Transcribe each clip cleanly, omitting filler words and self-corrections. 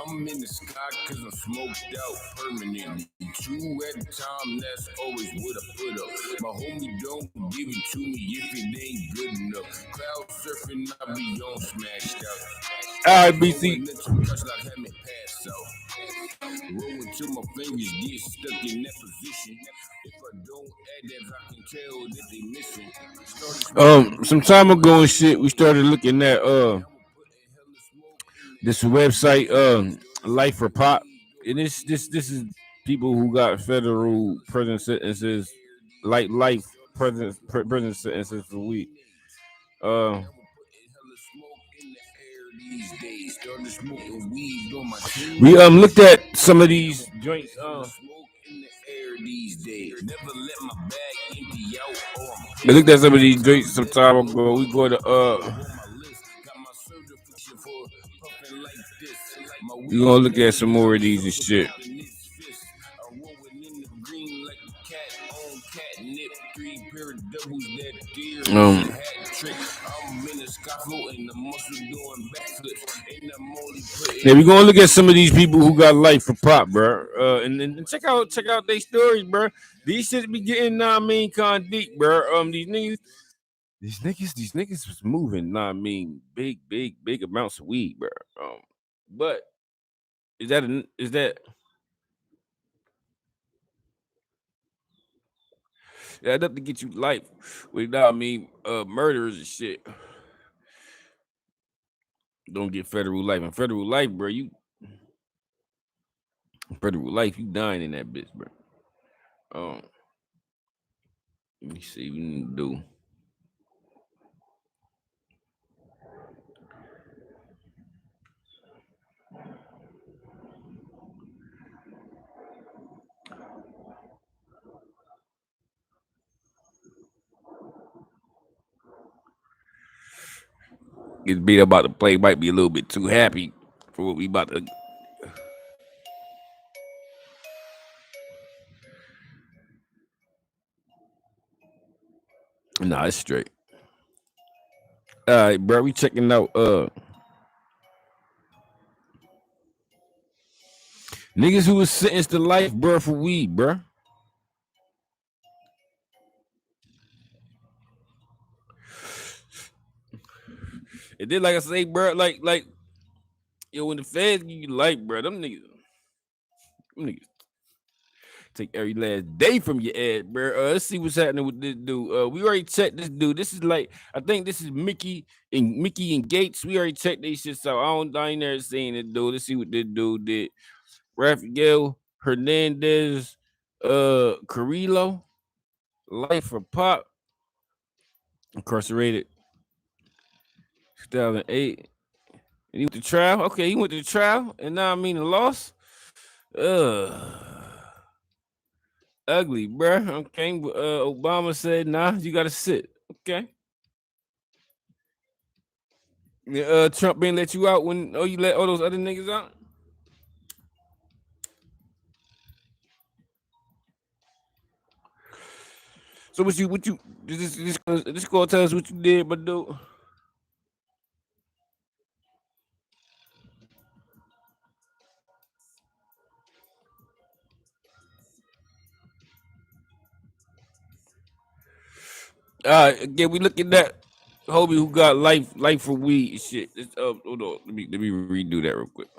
I'm in the sky cause I'm smoked out permanently. 2 at a time, that's always what I put up. My homie don't give it to me if it ain't good enough. Crowd surfing, I be on smashed out. All right, BC. Rolling till my fingers get stuck in that position. If I don't add that, I can tell that they missing. Some time ago and shit, we started looking at this website, Life for Pop, and this is people who got federal prison sentences, like life prison sentences for weed. We looked at some of these joints. We looked at some of these joints some time ago. We go to we gonna look at some more of these and shit. Yeah, we gonna look at some of these people who got life for pop, bro. And check out their stories, bro. These shit be getting, kind of deep, bro. These niggas was moving, big amounts of weed, bro. But is that enough to get you life without murders and shit? Don't get federal life. And federal life, bro, you dying in that bitch, bro. Let me see what we need to do. This beat about to play might be a little bit too happy for what we about to. Nah, it's straight. All right, bro. We checking out niggas who was sentenced to life, bro, for weed, bro. It did, like I say, bro, like yo, when the feds give you life, bro, them niggas take every last day from your ass, bro. Let's see what's happening with this dude. We already checked this dude. This is like, I think this is Mickey and Gates. We already checked these shit out. I ain't never seen it, dude. Let's see what this dude did. Rafael Hernandez, Carrillo, life for pop, incarcerated, 2008. And he went to trial. Okay, he went to trial, and now a loss. Ugly, bruh. Okay, Obama said, nah, you gotta sit. Okay. Trump didn't let you out when you let all those other niggas out. So what you this gonna tell us what you did, but dude. Again, we look at that homie who got life for weed and shit. Hold on, let me redo that real quick.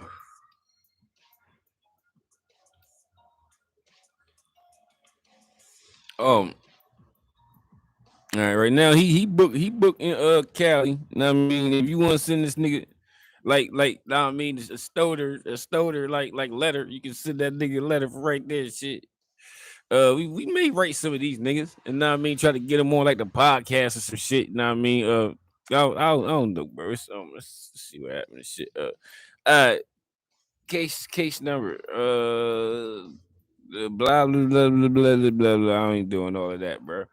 All right, right now he booked in Cali. Now if you want to send this nigga it's a stoner like letter, you can send that nigga a letter for right there, shit. We may write some of these niggas, and try to get them on like the podcast or some shit. I don't know, bro. Let's see what happens. Shit. Case number. Blah blah blah blah blah blah blah. Blah. I ain't doing all of that, bro.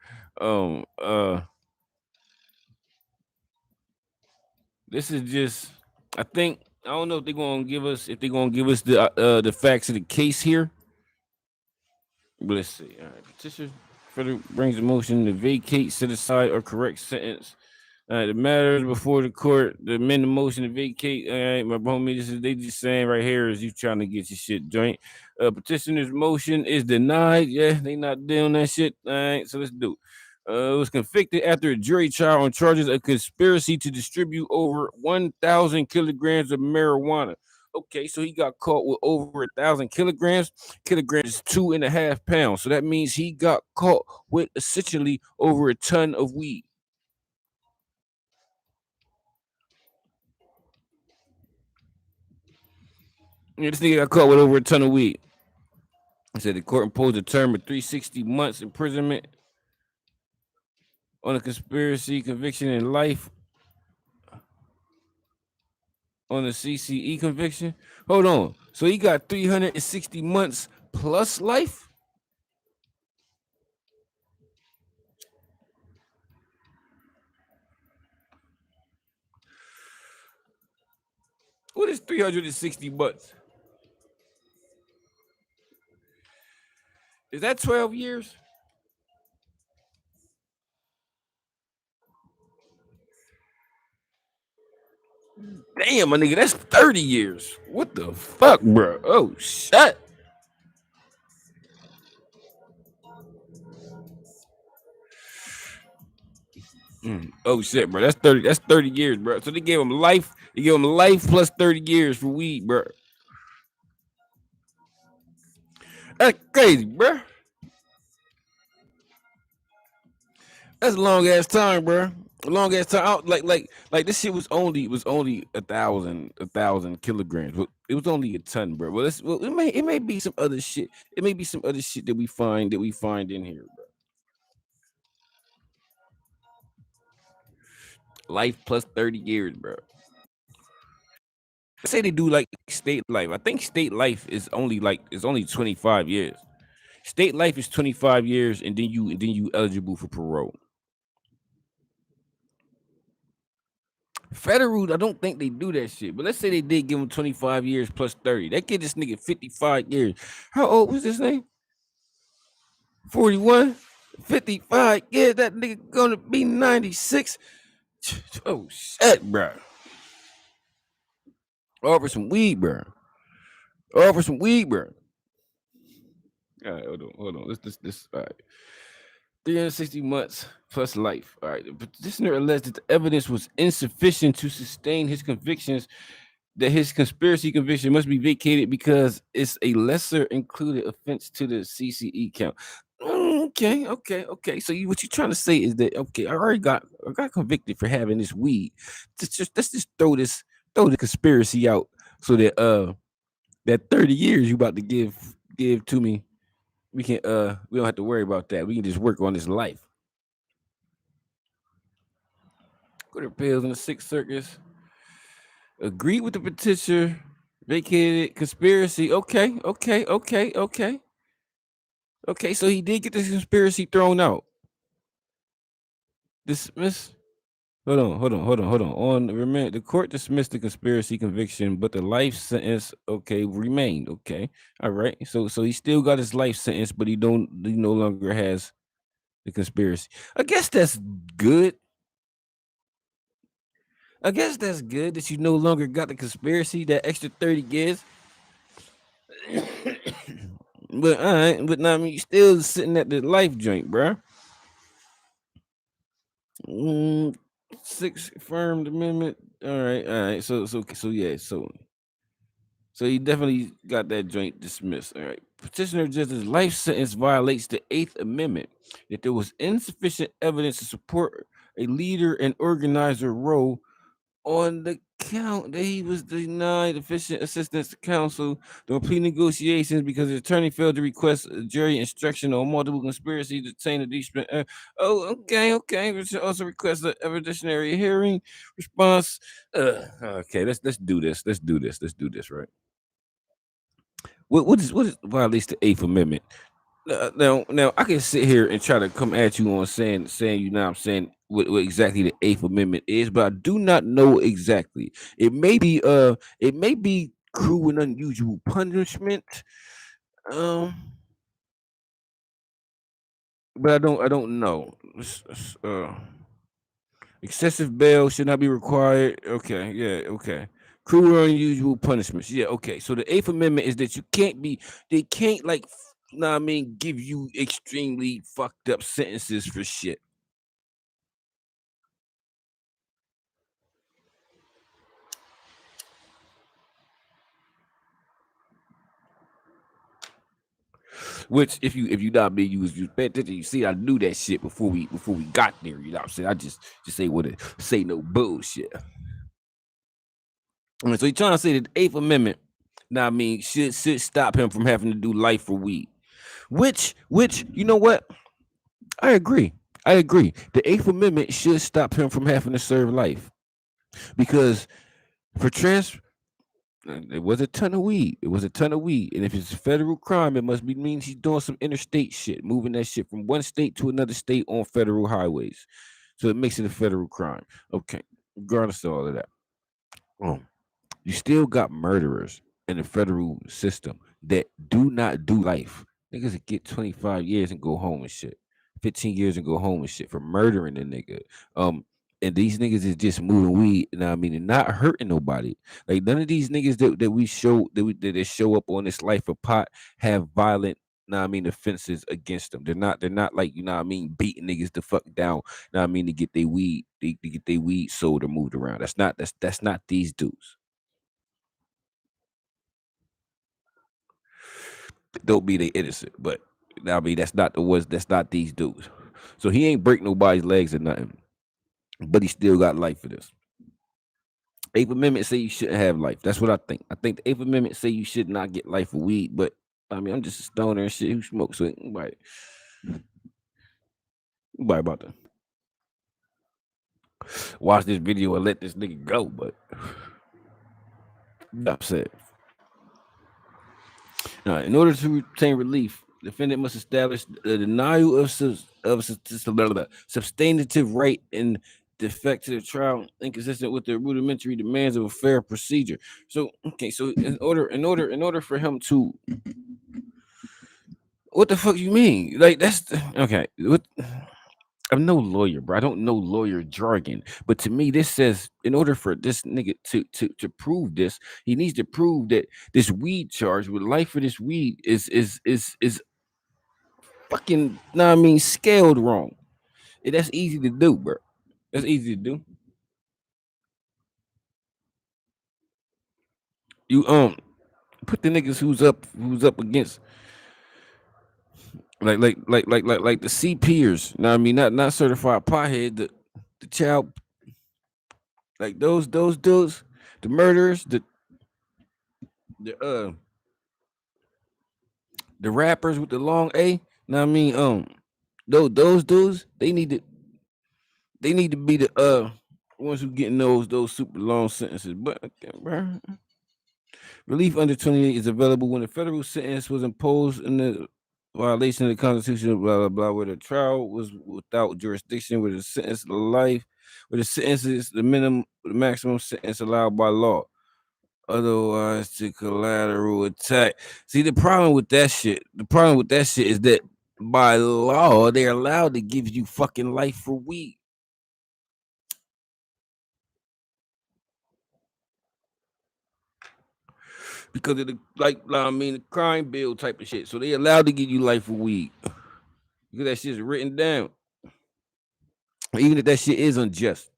This is just. I think I don't know if they're gonna give us the facts of the case here. But let's see. All right. Petition federal brings a motion to vacate, set aside, or correct sentence The matters before the court, the amend the motion to vacate. All right, my homie, this is they just saying right here is you trying to get your shit joint. Petitioner's motion is denied. Yeah, they not doing that shit. All right, so let's do it. Was convicted after a jury trial on charges of conspiracy to distribute over 1,000 kilograms of marijuana. Okay, so he got caught with over 1,000 kilograms. Kilograms is 2.5 pounds. So that means he got caught with essentially over a ton of weed. Yeah, this nigga got caught with over a ton of weed. He said the court imposed a term of 360 months imprisonment on a conspiracy conviction and life on the CCE conviction. Hold on. So he got 360 months plus life? What is 360 months? Is that 12 years? Damn, my nigga, that's 30 years. What the fuck, bro? Oh, shit. Oh shit, bro. That's 30. That's 30 years, bro. So they gave him life. They gave him life plus 30 years for weed, bro. That's crazy, bro. That's a long ass time, bro. A long ass time. Like this shit was only a thousand kilograms. It was only a ton, bro. Well, it may be some other shit. It may be some other shit that we find in here, bro. Life plus 30 years, bro. They say they do like state life. I think state life is only 25 years. State life is 25 years, and then you eligible for parole. Federal, I don't think they do that shit. But let's say they did give him 25 years plus 30. That get this nigga 55 years. How old was this name? 41? 55 years. That nigga gonna be 96. Oh shit, bro. Offer some weed, bro. Offer some weed, bro. All right, hold on. This. All right. 360 months plus life. All right. The petitioner alleged that the evidence was insufficient to sustain his convictions, that his conspiracy conviction must be vacated because it's a lesser included offense to the CCE count. Okay. So what you trying to say is that okay, I got convicted for having this weed. Let's just throw the conspiracy out so that that 30 years you about to give to me, we don't have to worry about that. We can just work on this life. Court of Appeals in the Sixth Circuit agreed with the petitioner, vacated conspiracy. Okay. So he did get the conspiracy thrown out. Dismiss. Hold on. The court dismissed the conspiracy conviction, but the life sentence, okay, remained. Okay, all right. So he still got his life sentence, but he no longer has the conspiracy. I guess that's good. I guess that's good that you no longer got the conspiracy, that extra 30 years. But all right, but now I mean, you still sitting at the life joint, bro. Mm, Six affirmed amendment. All right. So yeah, so he definitely got that joint dismissed. All right. Petitioner judge's life sentence violates the Eighth Amendment. That there was insufficient evidence to support a leader and organizer role on the count that he was denied efficient assistance to counsel during plea negotiations because the attorney failed to request a jury instruction on multiple conspiracies to obtain a decent. Okay. We should also request an evidentiary hearing response. Okay, let's do this. Let's do this. Right. What is violates the Eighth Amendment? Now I can sit here and try to come at you on saying you know what I'm saying what exactly the Eighth Amendment is, but I do not know exactly. It may be cruel and unusual punishment. Um, but I don't know. Excessive bail should not be required. Okay, yeah, okay. Cruel or unusual punishments. Yeah, okay. So the Eighth Amendment is that you can't be, they can't like, nah, I mean, give you extremely fucked up sentences for shit. Which, if you not me, you pay attention. You see, I knew that shit before we got there. You know what I'm saying? I just say what it say, no bullshit. So you trying to say that the Eighth Amendment, now I mean, should stop him from having to do life for weed. Which you know what? I agree. I agree. The Eighth Amendment should stop him from having to serve life because for trans, it was a ton of weed. It was a ton of weed, and if it's a federal crime, it must be means he's doing some interstate shit, moving that shit from one state to another state on federal highways. So it makes it a federal crime. Okay, regardless of all of that. Um, you still got murderers in the federal system that do not do life. Niggas that get 25 years and go home and shit. 15 years and go home and shit for murdering a nigga. Um, and these niggas is just moving weed, you know what I mean, and not hurting nobody. Like none of these niggas that we show that show up on this life of pot have violent, you know what I mean, offenses against them. They're not like, you know what I mean, beating niggas the fuck down, you know what I mean, to get their weed, to get their weed sold or moved around. That's not these dudes. Don't be they innocent, but I mean that's not these dudes. So he ain't break nobody's legs or nothing, but he still got life for this. Eighth Amendment say you shouldn't have life. That's what I think. I think the Eighth Amendment say you should not get life for weed, but I mean I'm just a stoner and shit who smokes, so nobody about to watch this video and let this nigga go. But upset. In order to obtain relief, defendant must establish the denial of substantive right and defect to the trial inconsistent with the rudimentary demands of a fair procedure. So okay, so in order for him to, what the fuck you mean? Like okay. What, I'm no lawyer, bro. I don't know lawyer jargon, but to me, this says in order for this nigga to prove this, he needs to prove that this weed charge with life for this weed is fucking, nah, I mean, scaled wrong. And that's easy to do, bro. That's easy to do. You put the niggas who's up against like the C peers. Now I mean, not certified pothead. The child, like those dudes, the murderers, the the rappers with the long A. Now I mean, those dudes, they need to be the ones who getting those super long sentences. But okay, bro, relief under 28 is available when a federal sentence was imposed in the violation of the Constitution, blah blah blah, where the trial was without jurisdiction, where the sentence of life, where the sentence is the maximum sentence allowed by law. Otherwise, to collateral attack. See, the problem with that shit is that by law they're allowed to give you fucking life for weed because of the, like I mean, the crime bill type of shit. So they allowed to give you life for weed because that shit's written down, even if that shit is unjust.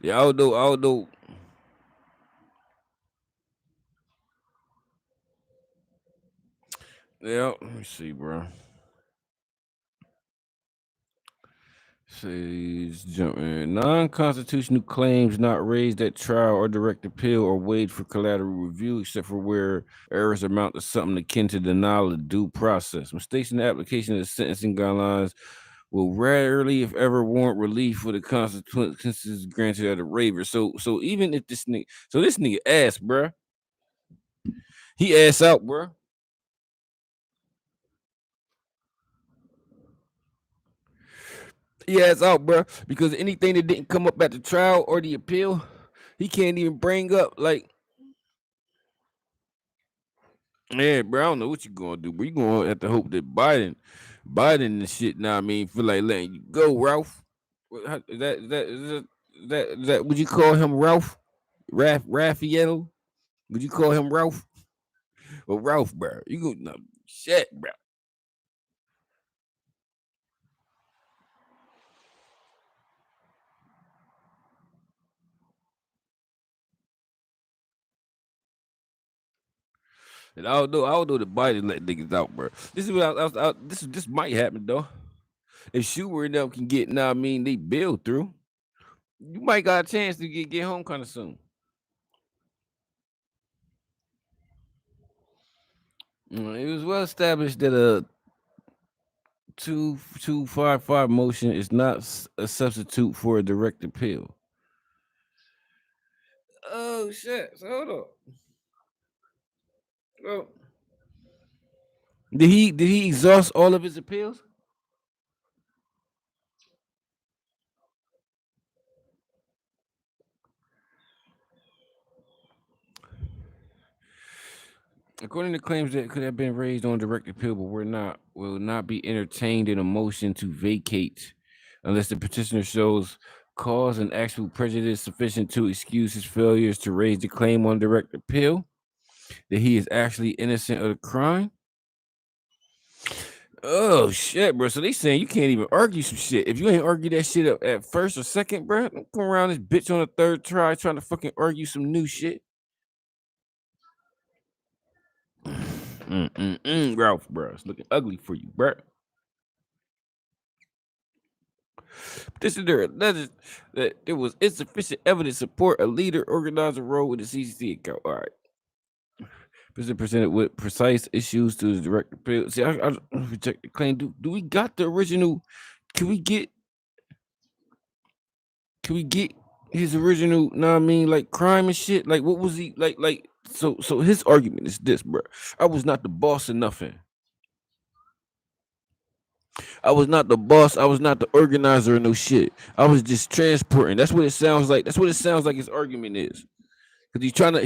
Yeah, although, yeah. Let me see, bro. Says jump in. Non-constitutional claims not raised at trial or direct appeal or waived for collateral review, except for where errors amount to something akin to denial of due process. Mistakes in the application of the sentencing guidelines will rarely, if ever, warrant relief for the consequences granted at a waiver. So even if this nigga ass, bruh, he ass out, bruh. He ass out, bruh, because anything that didn't come up at the trial or the appeal, he can't even bring up. Like, Yeah, bro, I don't know what you gonna do, but you gonna have to hope that Biden and shit. Now, I mean, feel like letting you go, Ralph. Is that would you call him Ralph? Rafael? Would you call him Ralph? Or Ralph, bro? You go no shit, bro. And I don't know the Biden let niggas out, bro. This is what this might happen though. If Schumer and them can get now, I mean, they bill through. You might got a chance to get home kind of soon. It was well established that a 2255 motion is not a substitute for a direct appeal. Oh shit! So hold on. Well, did he exhaust all of his appeals? According to claims that could have been raised on direct appeal, but will not be entertained in a motion to vacate unless the petitioner shows cause and actual prejudice sufficient to excuse his failures to raise the claim on direct appeal that he is actually innocent of the crime. Oh shit, bro! So they saying you can't even argue some shit if you ain't argue that shit up at first or second, bro. Don't come around this bitch on the third try trying to fucking argue some new shit. Ralph, bro, it's looking ugly for you, bro. This is their alleged that there was insufficient evidence to support a leader organizer role with the CCC account. All right. Presented with precise issues to his direct appeal. See, I reject the claim. Do we got the original? Can we get can we get his original, know I mean, like crime and shit? Like what was he like so his argument is this, bro. I was not the boss of nothing. I was not the boss. I was not the organizer of no shit. I was just transporting. That's what it sounds like. That's what it sounds like his argument is. Cause he's trying to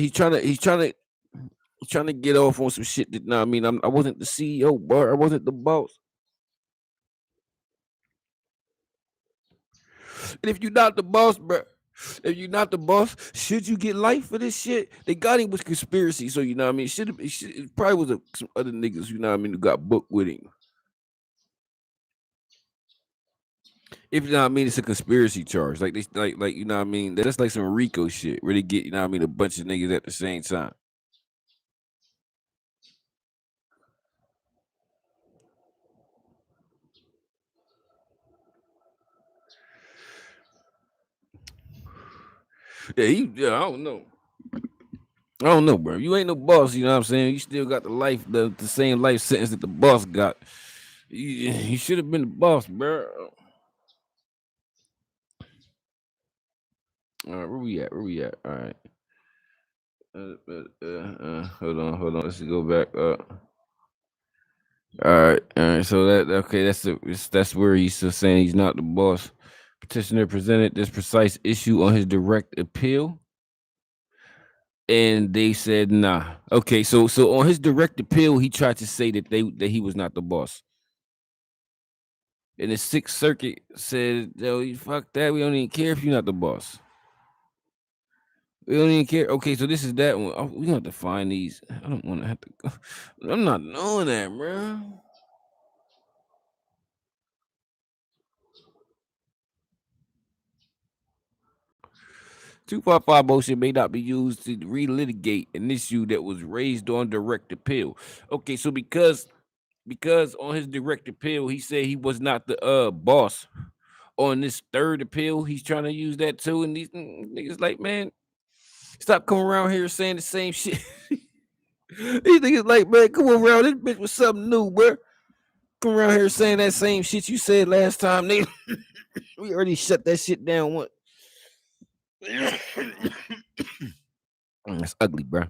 get off on some shit that I mean I wasn't the CEO, bro. I wasn't the boss. And if you're not the boss, bro, if you're not the boss, should you get life for this shit? They got him with conspiracy, so you know what I mean. It probably was some other niggas, you know what I mean, who got booked with him. If you know what I mean, it's a conspiracy charge. Like they like you know what I mean. That's like some Rico shit where they get you know what I mean a bunch of niggas at the same time. Yeah, I don't know, bro. You ain't no boss, you know what I'm saying? You still got the same life sentence that the boss got. You should have been the boss, bro. All right, where we at? Where we at? All right. Hold on. Let's go back up. All right. So that okay. That's where he's still saying he's not the boss. Petitioner presented this precise issue on his direct appeal, and they said nah. Okay, so on his direct appeal, he tried to say that he was not the boss. And the Sixth Circuit said, "Yo, you fuck that. We don't even care if you're not the boss. We don't even care." Okay, so this is that one. Oh, we have to find these. I don't want to have to go. I'm not knowing that, bro. 255 motion may not be used to relitigate an issue that was raised on direct appeal. Okay, so because on his direct appeal he said he was not the boss. On this third appeal, he's trying to use that too, and these niggas like, man, stop coming around here saying the same shit. These niggas like, man, come around this bitch with something new, bro. Come around here saying that same shit you said last time, nigga. We already shut that shit down once. That's ugly, bro.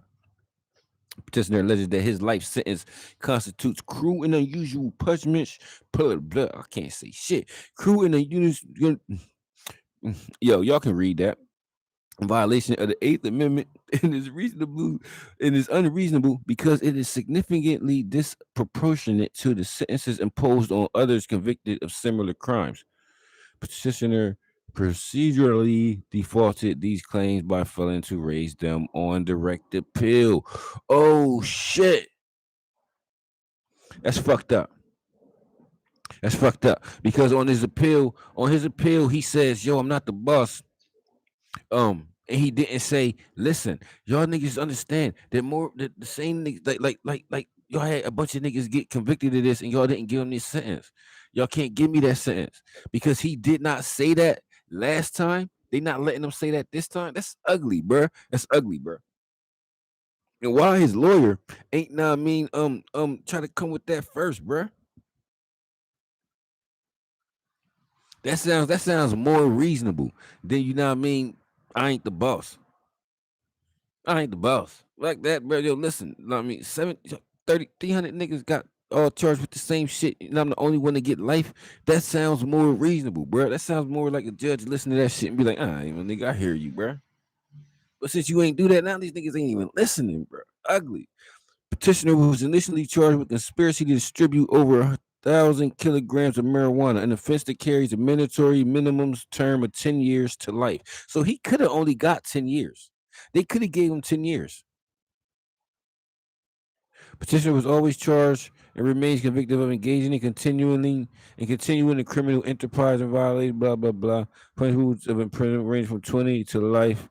Petitioner alleges that his life sentence constitutes cruel and unusual punishment. Blah. I can't say shit. Cruel and unusual. Yo, y'all can read that. violation of the Eighth Amendment and is reasonable and is unreasonable because it is significantly disproportionate to the sentences imposed on others convicted of similar crimes. Petitioner procedurally defaulted these claims by failing to raise them on direct appeal. Oh shit. That's fucked up. That's fucked up. Because on his appeal, he says, "Yo, I'm not the boss." And he didn't say, "Listen, y'all niggas understand that more the same niggas like y'all had a bunch of niggas get convicted of this, and y'all didn't give them this sentence. Y'all can't give me that sentence because he did not say that last time. They not letting him say that this time. That's ugly, bruh. That's ugly, bruh. And why his lawyer ain't nah I mean try to come with that first, bruh. That sounds more reasonable than you know what I mean. I ain't the boss. I ain't the boss. Like that, bro. Yo, listen. You know what I mean, 300 niggas got all charged with the same shit. And I'm the only one to get life. That sounds more reasonable, bro. That sounds more like a judge listening to that shit and be like, nigga, I hear you, bro. But since you ain't do that, now these niggas ain't even listening, bro. Ugly. Petitioner was initially charged with conspiracy to distribute over 1,000 kilograms of marijuana, an offense that carries a mandatory minimum term of 10 years to life. So he could have only got 10 years. They could have gave him 10 years. Petitioner was always charged and remains convicted of engaging in continuing the criminal enterprise and violating blah blah blah. Punishment of imprisonment range from 20 to life.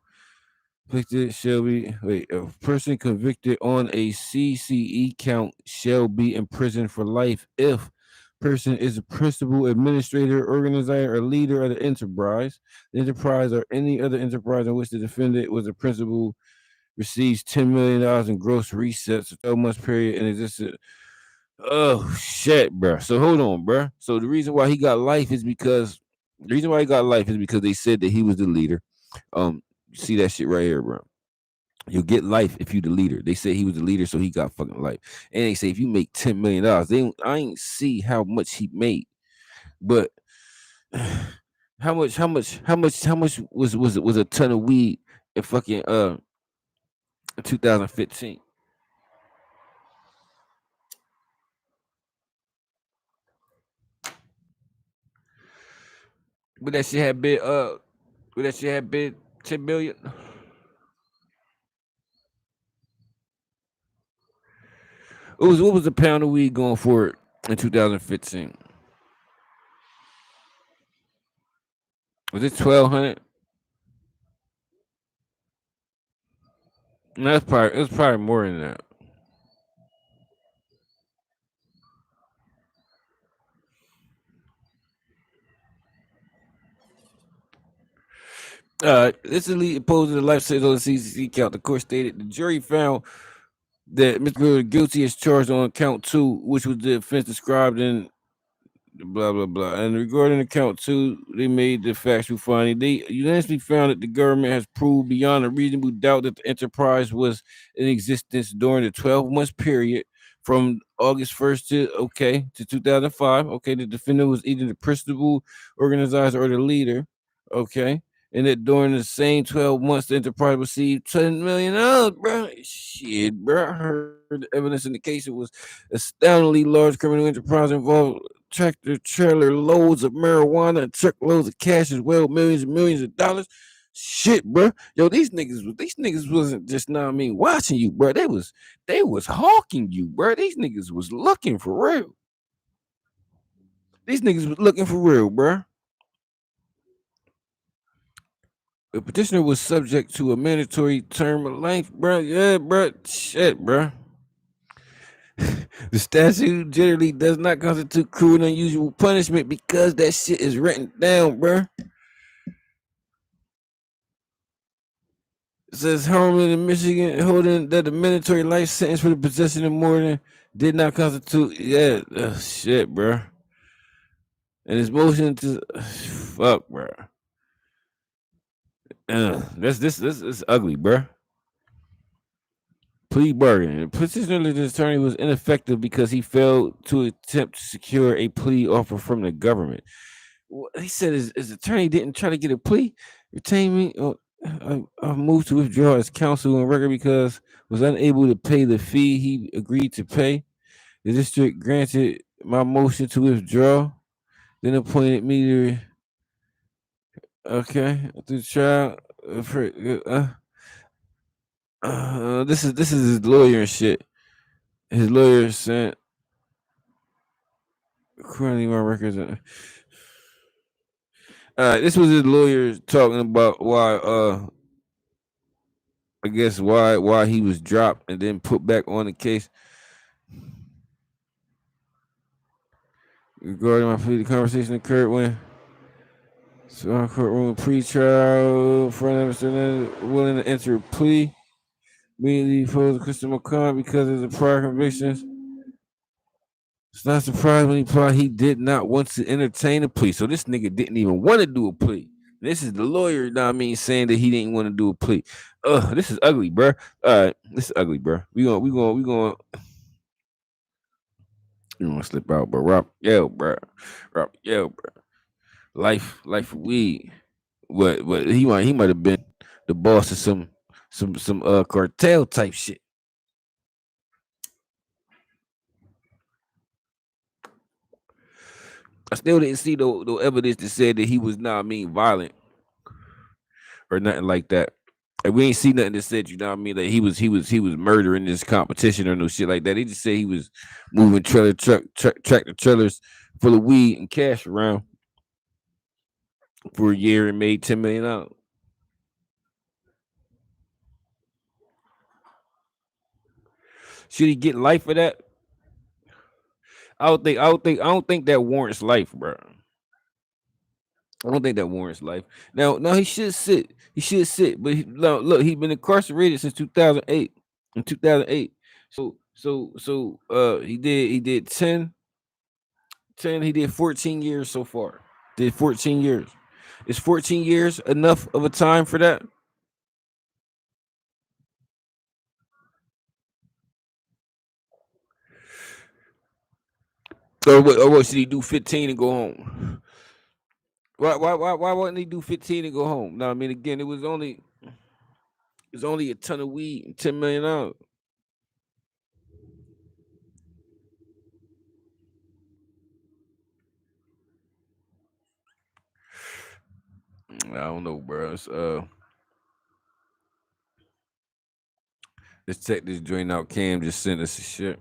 Convicted shall be a person convicted on a CCE count shall be imprisoned for life if person is a principal, administrator, organizer, or leader of the enterprise or any other enterprise in which the defendant was a principal receives $10 million in gross resets, a 12 months period, and existed. Oh shit, bro. So hold on, bro. So the reason why he got life is because they said that he was the leader. You see that shit right here, bro. You'll get life if you the leader. They say he was the leader, so he got fucking life. And they say if you make $10 million, I ain't see how much he made, but how much was a ton of weed in fucking 2015? But that shit had been but that shit had been 10 million. What was a pound of weed going for it in 2015? Was it 1,200? No, it was probably more than that. This elite opposed to the life sentence on the CCC count. The court stated the jury found that Mr. Miller guilty as charged on count two, which was the offense described in blah blah blah. And regarding account two, they made the factual finding. They unanimously found that the government has proved beyond a reasonable doubt that the enterprise was in existence during the 12 months period from August 1st to 2005. Okay, the defendant was either the principal organizer or the leader. Okay. And that during the same 12 months, the enterprise received $10 million, bro. Shit, bro. I heard the evidence in the case it was astoundingly large criminal enterprise involved tractor trailer loads of marijuana and truckloads of cash as well, millions and millions of dollars. Shit, bro. Yo, these niggas wasn't just now I mean watching you, bro. They was hawking you, bro. These niggas was looking for real. These niggas was looking for real, bro. The petitioner was subject to a mandatory term of life, bro. Yeah, bro. Shit, bro. The statute generally does not constitute cruel and unusual punishment because that shit is written down, bro. It says Harlan in Michigan holding that the mandatory life sentence for the possession of more than did not constitute. Yeah, shit, bro. And his motion to fuck, bro. This is ugly, bro. Plea bargain. The petitioner's attorney was ineffective because he failed to attempt to secure a plea offer from the government. He said his attorney didn't try to get a plea. Retain me. Oh. I moved to withdraw his counsel on record because was unable to pay the fee he agreed to pay. The district granted my motion to withdraw, then appointed me to okay the trial. This is his lawyer and shit. His lawyer sent currently my records. This was his lawyer talking about why I guess why he was dropped and then put back on the case. Regarding my plea, the conversation occurred when so our courtroom pre-trial front of willing to enter a plea. Immediately opposed Christian McCon because of the prior convictions. It's not surprised when he implied he did not want to entertain a plea. So this nigga didn't even want to do a plea. This is the lawyer, you know what I mean, saying that he didn't want to do a plea. This is ugly, bro. This is ugly, bro. We gonna you want to slip out, bro. Rob, bro. Life for weed. What he might have been the boss of some cartel type shit. I still didn't see no evidence that said that he was not violent or nothing like that. And we ain't see nothing that said, you know what I mean, that he was murdering this competition or no shit like that. They just say he was moving tractor trailers full of weed and cash around for a year and made $10 million. Should he get life for that? I don't think that warrants life, bro. I don't think that warrants life. Now he should sit. He should sit. But look, he's been incarcerated since 2008. In 2008, he did 10. He did 14 years so far. Did 14 years. Is 14 years enough of a time for that? Or what should he do 15 and go home? Why wouldn't he do 15 and go home? No, I mean again, it was only a ton of weed and $10 million. I don't know, bro. Let's check this joint out. Cam just sent us a shit.